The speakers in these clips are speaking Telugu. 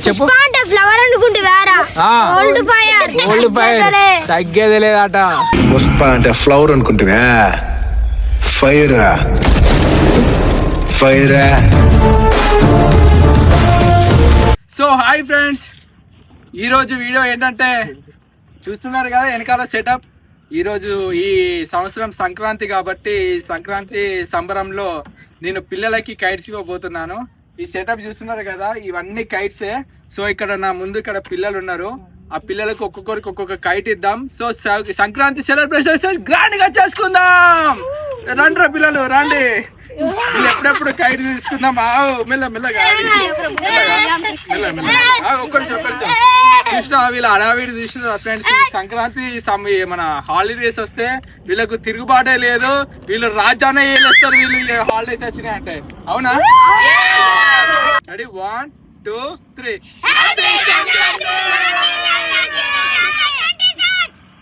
చెప్పు. ఫ్లవర్ అనుకుంటే ఓల్డ్ ఫైర్ తగ్గేది లేదట. పుష్ప అంటే ఫ్లవర్ అనుకుంటున్నా, fire fire. So hi friends, ఈరోజు వీడియో ఏంటంటే చూస్తున్నారు కదా వెనకాల సెటప్. ఈరోజు ఈ సంవత్సరం సంక్రాంతి కాబట్టి సంక్రాంతి సంబరంలో నేను పిల్లలకి కైట్స్ ఇవ్వబోతున్నాను. ఈ సెటప్ చూస్తున్నారు కదా, ఇవన్నీ కైట్సే. సో ఇక్కడ నా ముందు ఇక్కడ పిల్లలు ఉన్నారు, ఆ పిల్లలకు ఒక్కొక్కరికి ఒక్కొక్క కైట్ ఇద్దాం. సో సంక్రాంతి సెలబ్రేషన్ గ్రాండ్ గా చేసుకుందాం. రండి రా పిల్లలు రండి, ఎప్పుడెప్పుడు కైట్ తీసుకుందాం. మెల్ల మెల్లగా చూసిన వీళ్ళ అడావిడి చూసిన ఫ్రెండ్స్. సంక్రాంతి మన హాలిడేస్ వస్తే వీళ్ళకు తిరుగుబాటే లేదు, వీళ్ళు రాజ్యాన్ని వేస్తారు వీళ్ళు హాలిడేస్ వచ్చినాయంటే. అవునా? రెడీ 1 2 3.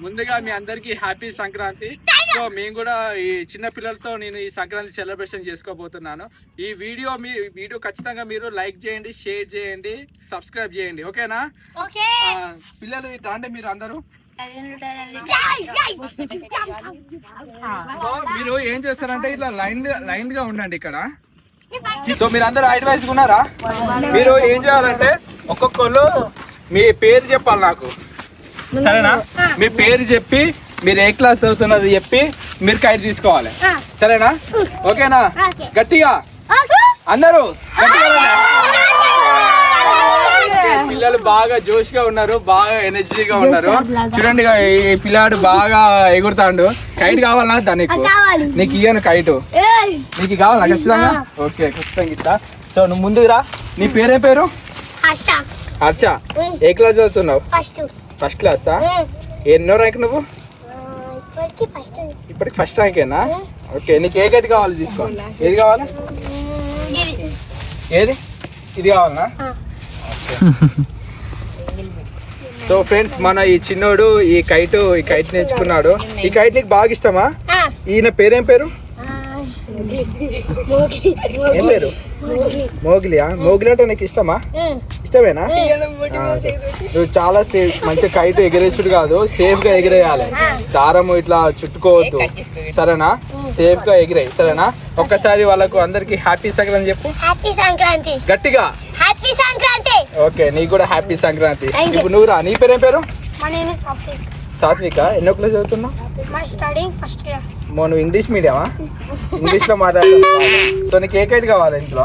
ముందుగా మీ అందరికి హ్యాపీ సంక్రాంతి. సో మేము కూడా ఈ చిన్న పిల్లలతో నేను ఈ సంక్రాంతి సెలబ్రేషన్ చేసుకోబోతున్నాను. ఈ వీడియో ఖచ్చితంగా మీరు లైక్ చేయండి, షేర్ చేయండి, సబ్స్క్రైబ్ చేయండి. ఓకేనా? పిల్లలు ఇట్లా అంటే మీరు అందరూ మీరు ఏం చేస్తారంటే ఇట్లా లైన్ గా ఉండండి ఇక్కడ. సో మీరు అందరూ అడ్వైస్ ఉన్నారా? మీరు ఏం చేయాలంటే ఒక్కొక్కళ్ళు మీ పేరు చెప్పాలి నాకు, సరేనా? మీ పేరు చెప్పి మీరు ఏ క్లాస్ చదువుతున్నది చెప్పి మీరు కైట్ తీసుకోవాలి, సరేనా? ఓకేనా? గట్టిగా అందరూ పిల్లలు బాగా జోష్ గా ఉన్నారు, బాగా ఎనర్జీగా ఉన్నారు. చూడండి ఈ పిల్లాడు బాగా ఎగురుతాడు. కైట్ కావాలన్నా దానికి నీకు ఇయ్యను కైట్, నీకు కావాలా ఖచ్చితంగా? ఓకే ఖచ్చితంగా ఇస్తా. సో నువ్వు ముందుకు రా. నీ పేరే పేరు? హర్ష. ఏ క్లాస్ చదువుతున్నావు? ఫస్ట్ క్లాసా? ఎన్నో ర్యాంక్ నువ్వు? ఇప్పటికి ఫస్ట్ ర్యాంకేనా? ఓకే, నీకు ఏ గైట్ కావాలి తీసుకో. ఏది కావాలి? ఏది? ఇది కావాలనా? సో ఫ్రెండ్స్, మన ఈ చిన్నోడు ఈ కైట్ నేర్చుకున్నాడు. ఈ కైట్ నీకు బాగా ఇష్టమా? ఈయన పేరేం పేరు? ఏం పేరు? మోగిలియా? మోగిలి అంటే నీకు ఇష్టమా? ఇష్టమేనా? నువ్వు చాలా మంచి కైట్ ఎగిరేసుడు కాదు, సేఫ్ గా ఎగిరేయాలి. దారం ఇట్లా చుట్టుకోవద్దు, సరేనా? సేఫ్ గా ఎగిరేయి, సరేనా? ఒక్కసారి వాళ్ళకు అందరికి హ్యాపీ సంక్రాంతి చెప్పు గట్టిగా. ఓకే, నీకు కూడా హ్యాపీ సంక్రాంతి. ఇప్పుడు నువ్వు రా. నీ పేరేం పేరు? సాత్విక. ఎన్నో క్లాస్ చదువుతున్నావు? నువ్వు ఇంగ్లీష్ మీడియమా? ఇంగ్లీష్ లో మాట్లాడుతున్నావు. సో నీకు ఏ కైట్ కావాలి ఇంట్లో?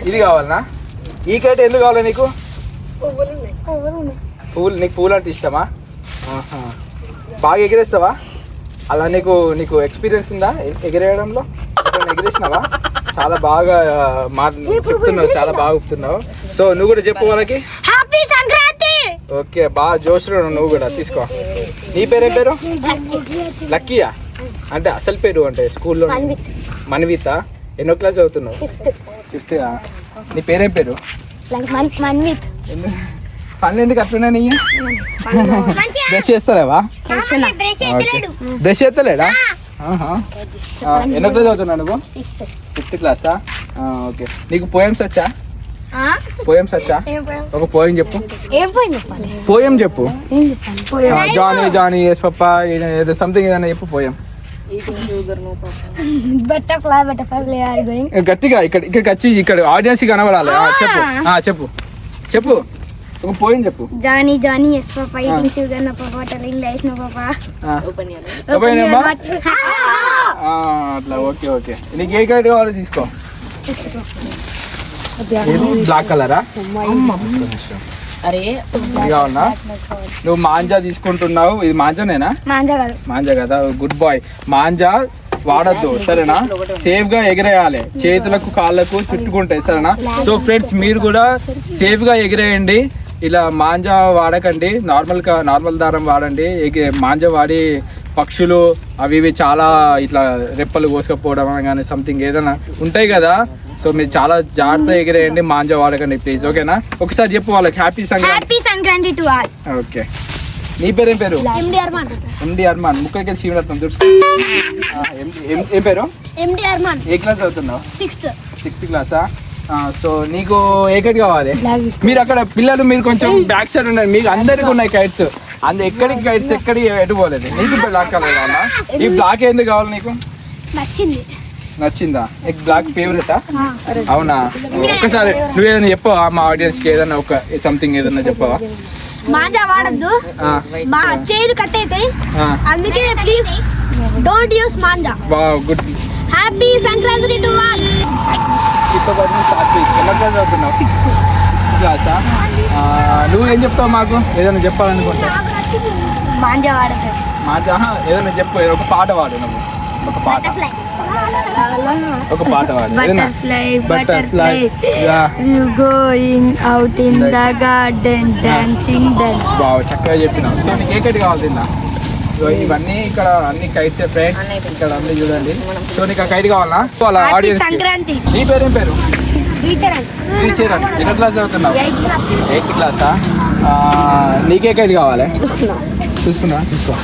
ఇది కావాలనా? ఈ కైట్ ఎందుకు కావాలి నీకు? పువ్వులు. నీకు పువ్వులు అంటే ఇష్టమా? బాగా ఎగిరేస్తావా? అలా నీకు ఎక్స్పీరియన్స్ ఉందా ఎగిరేయడంలో? ఎగిరేసినావా? చాలా బాగా చెప్తున్నావు, చాలా బాగా చెప్తున్నావు. సో నువ్వు కూడా చెప్పు వాళ్ళకి హ్యాపీ సంక్రాంతి. ఓకే, బాగా జోష్లో నువ్వు కూడా తీసుకో. నీ పేరేం పేరు? లక్కీయా? అంటే అసలు పేరు అంటే స్కూల్లో మన్విత. ఎన్నో క్లాస్ చదువుతున్నావు? ఫిఫ్త్. నీ పేరేం పేరు? పనులు ఎందుకు అట్లున్నా? నీ బ్రష్ చేస్తలేవా? బ్రష్ చేస్తలేడా? ఎన్నో క్లాస్ చదువుతున్నావు నువ్వు? ఫిఫ్త్ క్లాసా? ఓకే, నీకు పోయమ్స్ వచ్చా? ఒక పోయం చెప్పు. పోయం చెప్పు. జానీ జానీ ఎస్ పప్పా ఏదో సంథింగ్ ఏదైనా చెప్పు పోయం. గట్టిగా ఇక్కడికి వచ్చి ఇక్కడ ఆడియన్స్ కనబడాలి. చెప్పు చెప్పు ఒక పోయం చెప్పు. Johnny Johnny yes papa eating sugar no papa telling lies no papa. అట్లా. ఓకే, నీకు ఏ కైట్ కావాలో తీసుకో. బ్లాక్ కలరా? కావాలన్నా? నువ్వు మాంజా తీసుకుంటున్నావు. ఇది మాంజానేనా? మాంజా కదా, గుడ్ బాయ్. మాంజా వాడద్దు, సరేనా? సేఫ్ గా ఎగిరేయాలి, చేతులకు కాళ్ళకు చుట్టుకుంటాయి, సరేనా? సో ఫ్రెండ్స్, మీరు కూడా సేఫ్ గా ఎగిరేయండి. ఇలా మాంజా వాడకండి, నార్మల్ దారం వాడండి. మాంజా వాడి పక్షులు అవి ఇవి చాలా ఇట్లా రెప్పలు కోసుకపోవడం కానీ సంథింగ్ ఏదైనా ఉంటాయి కదా. సో మీరు చాలా జాగ్రత్తగా ఎగిరేయండి, మాంజా వాడకండి ప్లీజ్. ఓకేనా? ఒకసారి చెప్పు వాళ్ళకి happy Sankranti to all. Okay, నీ పేరేం పేరు? ఎండి అర్మాన్. ముక్కలకి చీమడతాం చూసుకో. ఏం పేరు? ఎండి అర్మాన్. ఏ క్లాస్ చదువుతున్నావు? 6th క్లాసా? సో నీకు ఏ కైట్ కావాలి? మీరు అక్కడ పిల్లలు మీరు కొంచెం బ్యాక్ సైడ్ ఉండండి, మీకు అందరికి ఉన్నాయి కైట్స్. ఎక్కడికి కైట్స్ ఎక్కడికి ఎటు పోలేదు. నీకు బ్లాక్ కలర్ కావాలా? ఈ బ్లాక్ ఎందుకు కావాలి నీకు? నచ్చిందా? నీకు బ్లాక్ ఫేవరెటా? అవునా? ఒక్కసారి నువ్వు ఏదైనా చెప్పవా మా ఆడియన్స్ కి? ఏదైనా ఒక సంథింగ్ ఏదైనా చెప్పవా? మాంజా వాడద్దు, చేతులు కట్ అవుతాయి, అందుకే please don't use manja. Wow, good. Happy Sankranti to all. Sixth క్లాసా? నువ్వు ఏం చెప్తావు మాకు? ఏదైనా చెప్పాలనుకుంటా. మాంజా వాడద్దు. మాంజా ఏదైనా చెప్పు, ఒక పాట పాడు నువ్వు. ఒక పాట పాడు. Butterfly, you going out in the garden, dancing. బాగా చక్కగా చెప్పినావు. సో నీకు ఏ కైట్ కావాలి తిన్నా? సో ఇవన్నీ ఇక్కడ అన్ని కైట్స్ ఫ్రెండ్స్, ఇక్కడ అన్ని చూడండి. సో నీకు ఆ కైట్ కావాలా? సంక్రాంతి. నీ పేరేం పేరు? శ్రీచరణ్. శ్రీచరణ్. ఎన్నో క్లాస్ చదువుతున్నావు? 8th క్లాసా? నీకే కైట్ కావాలి? చూసుకున్నా, చూసుకో.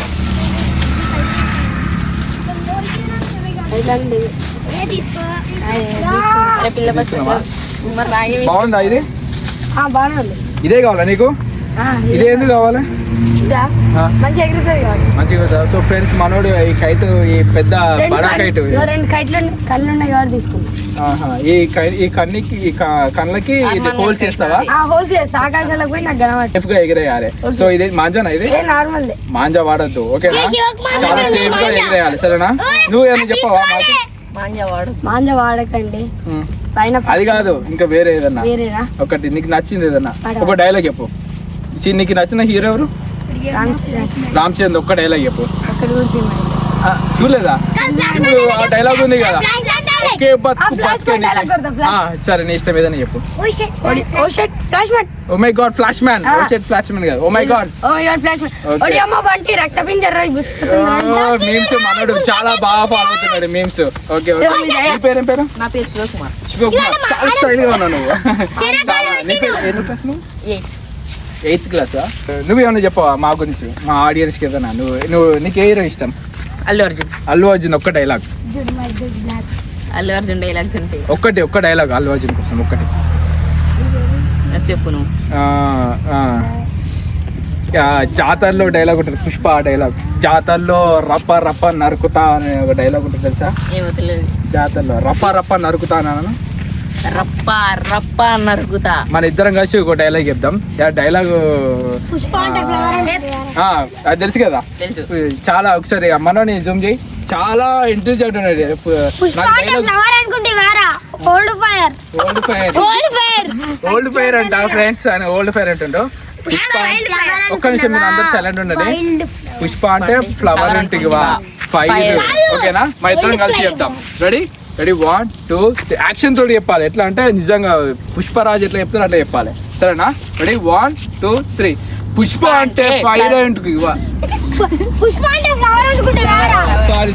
బాగుందా ఇది? ఇదే కావాలా నీకు? ఇదే ఎందుకు కావాలి? మంచిగా. సో ఫ్రెండ్స్, మనోడు ఈ కైట్, ఈ పెద్ద బడా కైట్, ఈ కన్నుకి, ఈ కళ్ళకి హోల్స్ చేస్తావా? సేఫ్ గా ఎగిరేయాలి. సో ఇది మాంజానా? ఇది మాంజా వాడద్దు, ఓకేనా? చాలా సేఫ్ గా ఎగిరేయాలి, సరేనా? నువ్వు ఏమైనా చెప్పవా మాకు? మాంజా వాడకండి. అది కాదు, ఇంకా వేరే ఏదన్నా ఒకటి నీకు నచ్చింది ఏదన్నా ఒక డైలాగ్ చెప్పు. నీకు నచ్చిన హీరో ఎవరు? రామ్ చరణ్. ఒక్క డైలాగ్ చెప్పు. చూడలేదా? ఇప్పుడు ఆ డైలాగ్ ఉంది కదా, ఒకే బతుకు బతుకే. సరే, నీ ఇష్టం ఏదైనా చెప్పు. Oh my god flash man. Oh shut flash man కాదు, ఓ మై గాడ్. మీమ్స్ మనోడు చాలా బాగా ఫాలో అవుతున్నాడు మీమ్స్. Okay okay. నీ పేరేం పేరు? నా పేరు శివకుమార్. శివకుమార్. చాలా స్టైల్ గా ఉన్నావు నువ్వు. నీ పేరు ఎన్నో క్లాస్ నువ్వు? 8th క్లాసా? నువ్వేమన్నా చెప్పవా మా గురించి, మా ఆడియన్స్ కి ఏదన్నా? నువ్వు నీకు ఏ హీరో ఇష్టం? అల్లు అర్జున్. అల్లు అర్జున్ ఒక్క డైలాగ్. అల్లు అర్జున్ డైలాగ్స్ ఉంటాయి. ఒక్క డైలాగ్ అల్లు అర్జున్ కోసం ఒక్కటి చెప్పు నువ్వు. జాతరలో డైలాగ్ ఉంటుంది, పుష్ప డైలాగ్. జాతరలో రప్ప రప్ప నరుకుతా అనే ఒక డైలాగ్ ఉంటుంది, తెలుసా? ఏమో తెలియదు. జాతరలో రప్ప రప్ప నరుకుతా అన్నాను. రప్ప రప్ప నరుకుతా. మన ఇద్దరం కలిసి ఒక డైలాగ్ చెప్దాం. డైలాగ్ అది తెలుసు కదా? తెలుసు. చాలా ఒకసారి మనోని జూమ్ చేయి. చాలా ఇంటెలిజెంట్ ఉన్నాడు. ఓల్డ్ ఫైర్ అంట ఫ్రెండ్స్, అని ఓల్డ్ ఫైర్ అంటుండో. ఒక్క నిమిషం మీరు అందరు సైలెంట్ ఉండండి. పుష్ప అంటే ఫ్లవర్ ఇంటికి వా, ఫైర్. ఓకేనా? మన ఇద్దరం కలిసి చెప్తాం. రెడీ? 1 2 3 యాక్షన్ తోటి చెప్పాలి. ఎట్లా అంటే నిజంగా పుష్పరాజ్ ఎట్లా చెప్తారు అట్లా చెప్పాలి, సరేనా? రెడీ? 1 2 3. పుష్ప అంటే ఫైర్ ఇంటికి వా.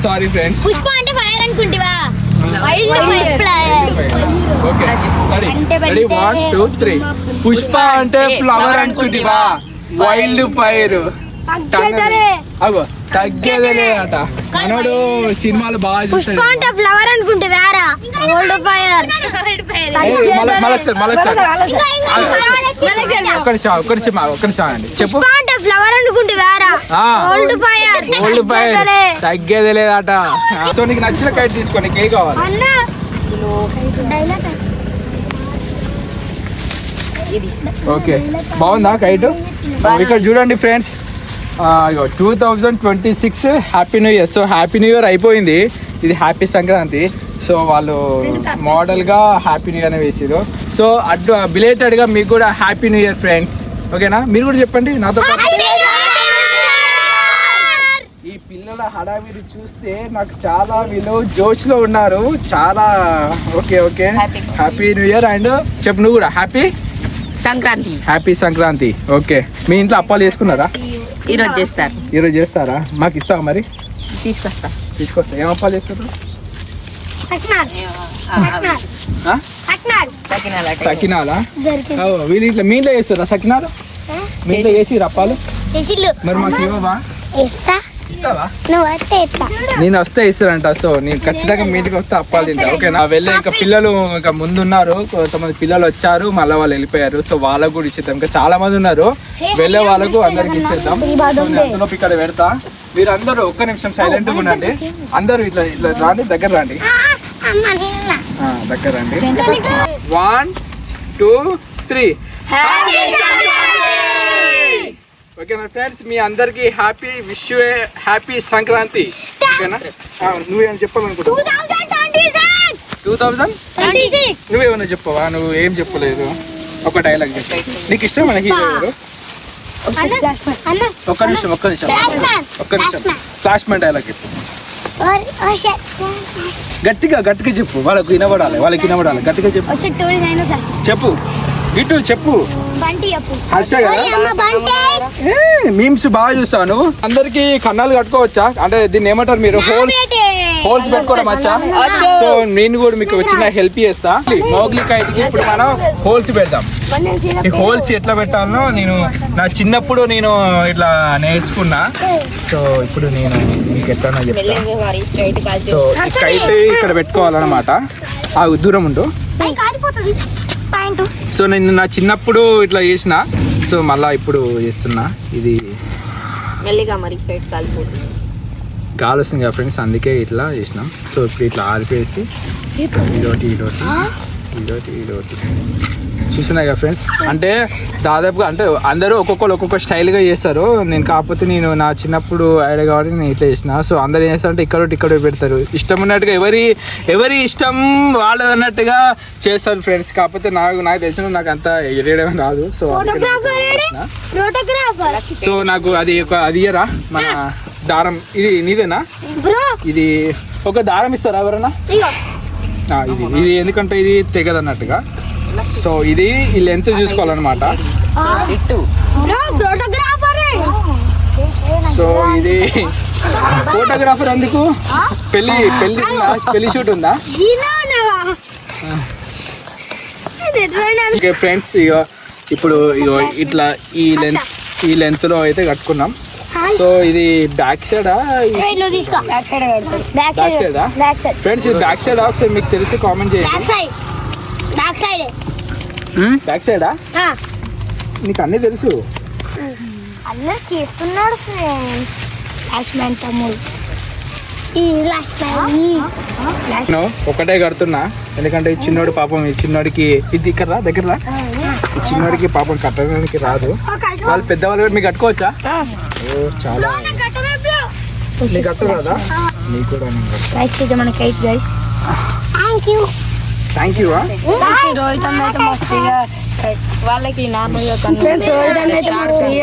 Sorry friends. పుష్ప అంటే ఫైర్ అనుకుంటివా? Okay, ready? 1 2 3. పుష్ప అంటే ఫ్లవర్ అనుకుంటివా, వైల్డ్ ఫైర్. అగో తగ్గేదేలే అట. మనోడు సినిమాలు బాగా చూస్తాడు. పుష్ప అంటే ఫ్లవర్ అనుకుంటే వేరా, ఓల్డ్ ఫైర్. ఒక్కరి అండి చెప్పు. పుష్ప అంటే ఫ్లవర్ అనుకుంటే వేరా, ఓల్డ్ ఫైర్. తగ్గేదే లేదట. సో నీకు నచ్చిన కైట్ తీసుకో. నీకు ఏ కావాలి? ఓకే, బాగుందా కైట్? ఇక్కడ చూడండి friends, 2026 happy new year. So happy new year అయిపోయింది, ఇది హ్యాపీ సంక్రాంతి. సో వాళ్ళు మోడల్గా హ్యాపీ న్యూ ఇయర్ అని వేసారు. సో బిలేటెడ్గా మీకు కూడా హ్యాపీ న్యూ ఇయర్ ఫ్రెండ్స్, ఓకేనా? మీరు కూడా చెప్పండి నాతో పాటు. ఈ పిల్లల హడావిడి చూస్తే నాకు చాలా వీళ్ళు జోష్లో ఉన్నారు, చాలా. Okay okay, happy new year. And చెప్పు నువ్వు కూడా happy Sankranti. Happy Sankranti. Okay, మీ ఇంట్లో అప్పాలు చేసుకున్నారా? ఈరోజు చేస్తారా? మాకు ఇస్తావా మరి? తీసుకొస్తా. ఏం అప్పాలు చేస్తారు? సకినాలా? వీళ్ళు ఇట్లా మీ ఇంట్లో చేస్తారా సకినాలు? మీ ఇంట్లో చేసి అప్పాలు? మరి మాకు ఇవ్వవా? ఇస్తావా? నువ్వు వస్తే ఇస్తా. నేను వస్తే ఇస్తానంట. సో నేను ఖచ్చితంగా మీ ఇంటికి వస్తే అప్పాలు తింటా. ఓకేనా? వెళ్ళే ఇంకా పిల్లలు ఇంకా ముందున్నారు, కొంతమంది పిల్లలు వచ్చారు, మళ్ళీ వాళ్ళు వెళ్ళిపోయారు. సో వాళ్ళకు కూడా ఇచ్చేద్దాం. ఇంకా చాలా మంది ఉన్నారు, వెళ్ళే వాళ్ళకు అందరికి ఇచ్చేద్దాం. అందులో ఇక్కడ పెడతా. మీరు అందరూ ఒక్క నిమిషం సైలెంట్ గా ఉండండి. అందరూ ఇట్లా ఇట్లా రాండి, దగ్గర రండి, దగ్గర రండి. 1 2 3. ఓకేనా ఫ్రెండ్స్, మీ అందరికి happy wish you happy Sankranti. ఓకేనా? నువ్వేమైనా చెప్పాలనుకుంటున్నావు? 2026 నువ్వేమైనా చెప్పవా? నువ్వు ఏం చెప్పలేదు, ఒక డైలాగ్ చెప్పు. నీకు ఇష్టమైన హీరో ఎవరు? ఒక్క నిమిషం ఫ్లాష్ మ్యాన్ డైలాగ్ చెప్పు. గట్టిగా చెప్పు, వాళ్ళకి వినబడాలి, గట్టిగా చెప్పు. చెప్పు గిట్టు చెప్పు. హర్ష కదా? మీమ్స్ బాగా చూస్తాను. అందరికి కన్నాలు కట్టుకోవచ్చా? అంటే దీన్ని ఏమంటారు మీరు? హోల్స్ పెట్టుకోవడం వచ్చా? సో నేను కూడా మీకు చిన్న హెల్ప్ చేస్తా. మోగ్లీ కైట్కి ఇప్పుడు మనం హోల్స్ పెడదాం. ఈ హోల్స్ ఎట్లా పెట్టాలో నేను నా చిన్నప్పుడు నేను ఇట్లా నేర్చుకున్నా. సో ఇప్పుడు నేను మీకు ఎట్లా చెప్తా. సో ఈ కైట్ ఇక్కడ పెట్టుకోవాలన్నమాట. ఆ దూరం ఉండు. సో నేను నా చిన్నప్పుడు ఇట్లా చేసిన, సో మళ్ళా ఇప్పుడు చేస్తున్నా. ఇది మెల్లిగా మరి కైట్ కాలిపోతుంది, గాలి వస్తుంది కదా ఫ్రెండ్స్, అందుకే ఇట్లా చేసినాం. సో ఇప్పుడు ఇట్లా ఆరిపేసి ఇదోటి చూస్తున్నాయి కదా ఫ్రెండ్స్. అంటే దాదాపుగా అంటే అందరూ ఒక్కొక్క స్టైల్గా చేస్తారు. నేను కాకపోతే నేను నా చిన్నప్పుడు ఐడియా కాబట్టి నేను ఇట్లా చేసిన. సో అందరు ఏం చేస్తారంటే ఇక్కడ పెడతారు, ఇష్టం ఉన్నట్టుగా ఎవరి ఇష్టం వాళ్ళది అన్నట్టుగా చేస్తారు ఫ్రెండ్స్. కాకపోతే నాకు తెలిసిన నాకు అంత ఎగరేయడం రాదు. సో నాకు అది ఇయ్యరా మన దారం? ఇది నీదేనా? ఇది ఒక దారం ఇస్తారా ఎవరన్నా? ఇది ఎందుకంటే ఇది తెగదన్నట్టుగా. సో ఇది ఈ లెంత్ చూసుకోవాలన్నమాట. సో ఇది ఫోటోగ్రాఫర్ అందుకు పెళ్లి షూట్ ఉందా? ఓకే ఫ్రెండ్స్, ఇప్పుడు ఇట్లా ఈ లెంత్ లో అయితే కట్టుకున్నాం. సో ఇది బ్యాక్ సైడా ఫ్రెండ్స్? ఇది బ్యాక్ సైడా? ఒకసారి మీకు తెలిసి కామెంట్ చేయండి. బ్యాక్ సైడా? నీకు అన్నీ తెలుసు. అన్నీ చేస్తున్నాడు ఒకటే కడుతున్నా, ఎందుకంటే ఈ చిన్నోడు పాపం, ఈ చిన్నోడికి ఇది దగ్గర ఈ చిన్నోడికి పాపం కట్టడానికి రాదు. వాళ్ళు పెద్దవాళ్ళు కూడా మీకు కట్టుకోవచ్చా? ఓ చాలా మీకు కట్ట రాదా? మీకు కూడా థ్యాంక్ యూ. వాళ్ళకి నార్మల్గా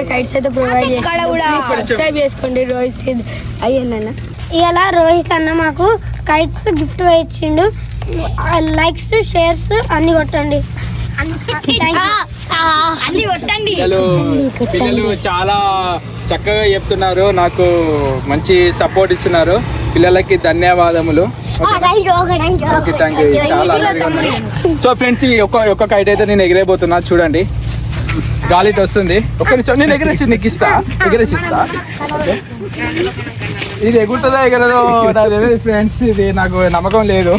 కైట్స్ అయితే ప్రొవైడ్ చేస్తాం. సబ్స్క్రైబ్ చేసుకోండి రోహిత్ అయ్యిందన్న. ఇలా రోహిత్ అన్న మాకు కైట్స్ గిఫ్ట్ ఇచ్చిండు. లైక్స్ షేర్స్ అన్ని కొట్టండి. పిల్లలు చాలా చక్కగా చెప్తున్నారు, నాకు మంచి సపోర్ట్ ఇస్తున్నారు. పిల్లలకి ధన్యవాదములు. Okay thank you. చాలా అలరిగా ఉన్నాయి. సో ఫ్రెండ్స్, ఒక్క కైట్ అయితే నేను ఎగిరేయబోతున్నా. చూడండి గాలి వస్తుంది. ఒక్క నిమిషం నేను ఎగరేసి నీకు ఇస్తా. ఓకే, ఇది ఎగురుతుందా ఎగరదో నాకు తెలియదు ఫ్రెండ్స్. ఇది నాకు నమ్మకం లేదు.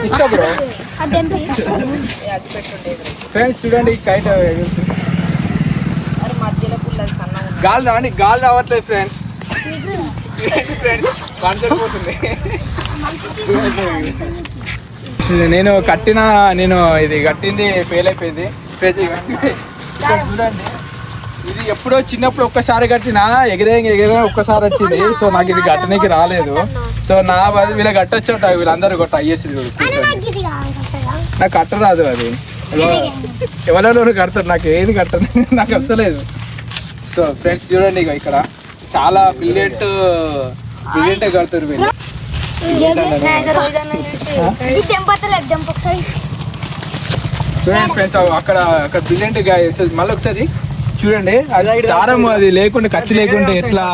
ఇస్తా బ్రో. ఫ్రెండ్స్ చూడండి కైట్ గాలి రావట్లేదు ఫ్రెండ్స్. నేను ఇది కట్టింది ఫెయిల్ అయిపోయింది. చూడండి, ఇది ఎప్పుడో చిన్నప్పుడు ఒక్కసారి కట్టినా ఎగిరే ఒక్కసారి వచ్చింది. సో నాకు ఇది కట్టడానికి రాలేదు. సో నా వీళ్ళ కట్టొచ్చట, వీళ్ళందరూ కొట్ట అయ్యేసి నాకు కట్టరాదు. అది ఎవరెవరు కడతారు, నాకు ఏది కట్టదు, నాకు వస్తలేదు. సో ఫ్రెండ్స్ చూడండి, ఇక ఇక్కడ చాలా బ్రిలియంట్ కడతారు వీళ్ళు. చూడండి ఫ్రెండ్స్, అక్కడ బ్రిలియంట్ గా మళ్ళీ ఒకసారి చూడండి. అది దారం అది లేకుండా కత్తి లేకుండా ఎట్లా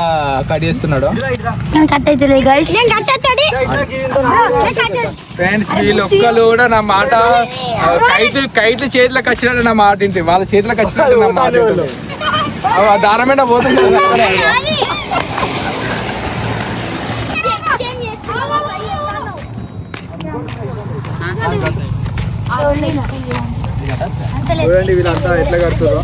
కట్ చేస్తున్నాడు ఫ్రెండ్స్. వీళ్ళు ఒక్కరు కూడా నా మాట కైట్ చేతిలోకి వచ్చినట్టు నా మాట ఇంటి, వాళ్ళ చేతిలోకి వచ్చినట్టు నా మాట. దారం మీద పోతుంది కదా. చూడండి వీళ్ళంతా ఎట్లా కడుతుందో.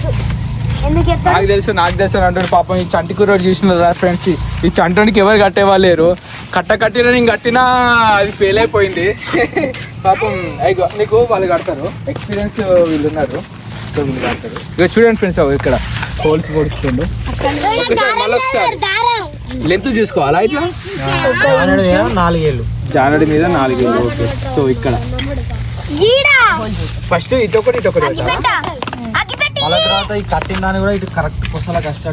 నాకు తెలుసు అంటాడు పాపం. ఈ చంటికి రోడ్ చూసిన ఫ్రెండ్స్, ఈ చంటోనికి ఎవరు కట్టేవాళ్ళు లేరు. కట్టినా నేను కట్టినా అది ఫెయిల్ అయిపోయింది పాపం. అయ్యో నీకు వాళ్ళు కడతారు, ఎక్స్పీరియన్స్ వీళ్ళు ఉన్నారు, సో వీళ్ళు కడతారు. ఇక చూడండి ఫ్రెండ్స్, ఇక్కడ హోల్స్ పొడుస్తుండు. లెంత్ చూసుకోవాలా ఇట్లా? జానడి మీద 4 ఏళ్ళు. ఓకే, సో ఇక్కడ ఫస్ట్ ఇటొకటి అలా తర్వాత ఈ కట్టిన దాన్ని కూడా ఇటు కరెక్ట్ కొసలా కష్టం.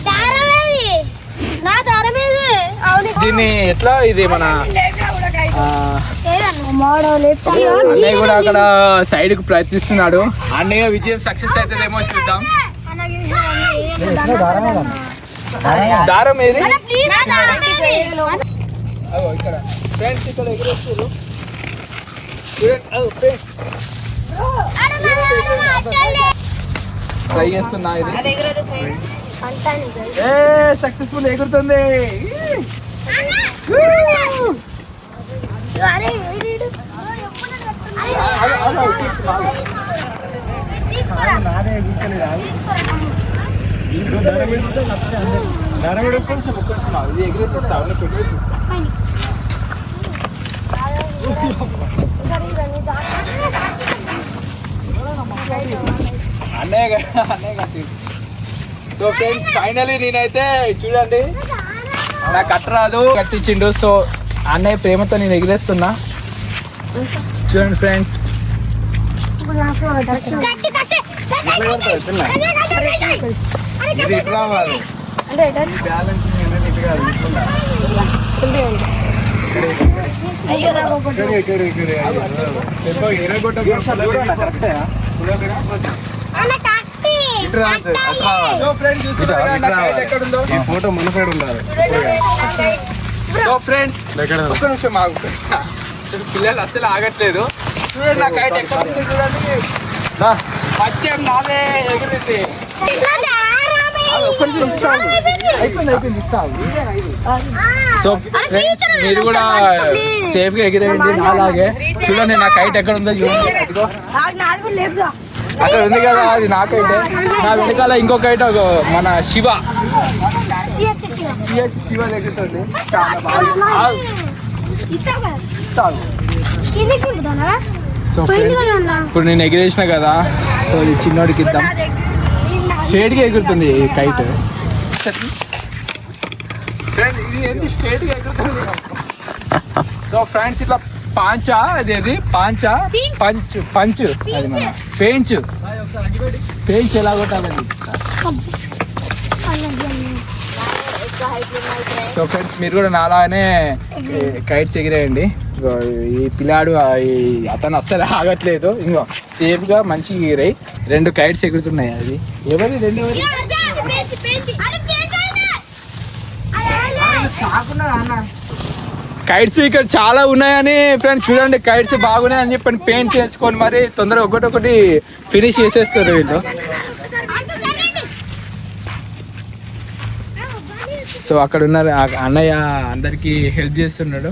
దీన్ని ఎట్లా, ఇది మన అన్నయ్య కూడా అక్కడ సైడ్ కు ప్రయత్నిస్తున్నాడు. అన్నయ్య విజయం సక్సెస్ అవుతుందేమో చూద్దాం. దారం ఏది? ఇక్కడ ఫ్రెండ్స్ ఇక్కడ ఎగిరేస్తారు. ట్రై చేస్తున్నా, ఇది సక్సెస్ఫుల్ ఎగురుతుంది. ఎగిరేసిస్తా అన్నయ్య కట్టి. సో ఫ్రెండ్స్ ఫైనలీ నేనైతే చూడండి నాకు కట్టరాదు, కట్టించిండు. సో అన్నయ్య ప్రేమతో నేను ఎగిరేస్తున్నా. చూడండి ఫ్రెండ్స్, ఇది ఇట్లా రావాలి. ఫోటో మన సైడ్ ఉండాలి. సో ఫ్రెండ్స్ ఒక్క నిమిషం ఆగు. పిల్లలు అస్సలు ఆగట్లేదు. చూడండి నా కైట్ ఎక్కడ ఉంది చూడండి. ఫస్ట్ టైం నాదే ఎగిరింది. అయిపోయింది ఇస్తావు. సో ఫ్రెండ్స్ మీరు కూడా సేఫ్ గా ఎగిరేయండి నాలాగే. చూడండి నా కైట్ ఎక్కడ ఉందో చూడండి. అక్కడ ఉంది కదా, అది నా కైటే. నా వెనకాల ఇంకో కైట్ మన శివ ఎగురుతుంది. చాలా బాగా. సో ఇప్పుడు నేను ఎగిరేసిన కదా, సో ఇది చిన్నోడికి ఇద్దాం. స్ట్రేట్గా ఎగురుతుంది ఈ కైట్. ఇది స్ట్రేట్గా ఎగురుతుంది. సో ఫ్రెండ్స్ ఇట్లా పాంచా, అదేది పాంచా, పంచ్ అది మన పెంచ్ ఎలా కొట్టాలని. సో ఫ్రెండ్స్ మీరు కూడా నాలానే కైట్స్ ఎగిరేయండి. ఈ పిల్లాడు అతను అస్సలు ఆగట్లేదు. ఇంకో సేఫ్ గా మంచిగా ఎగిరాయి. 2 కైట్స్ ఎగురుతున్నాయి. అది ఎవరి 2 ఎవరి? కైట్స్ ఇక్కడ చాలా ఉన్నాయని ఫ్రెండ్స్ చూడండి. కైట్స్ బాగున్నాయని చెప్పని పెయింట్ చేసుకొని మరి తొందరగా ఒకటి ఫినిష్ చేసేస్తారు వీళ్ళు. సో అక్కడ ఉన్నారు అన్నయ్య, అందరికి హెల్ప్ చేస్తున్నాడు.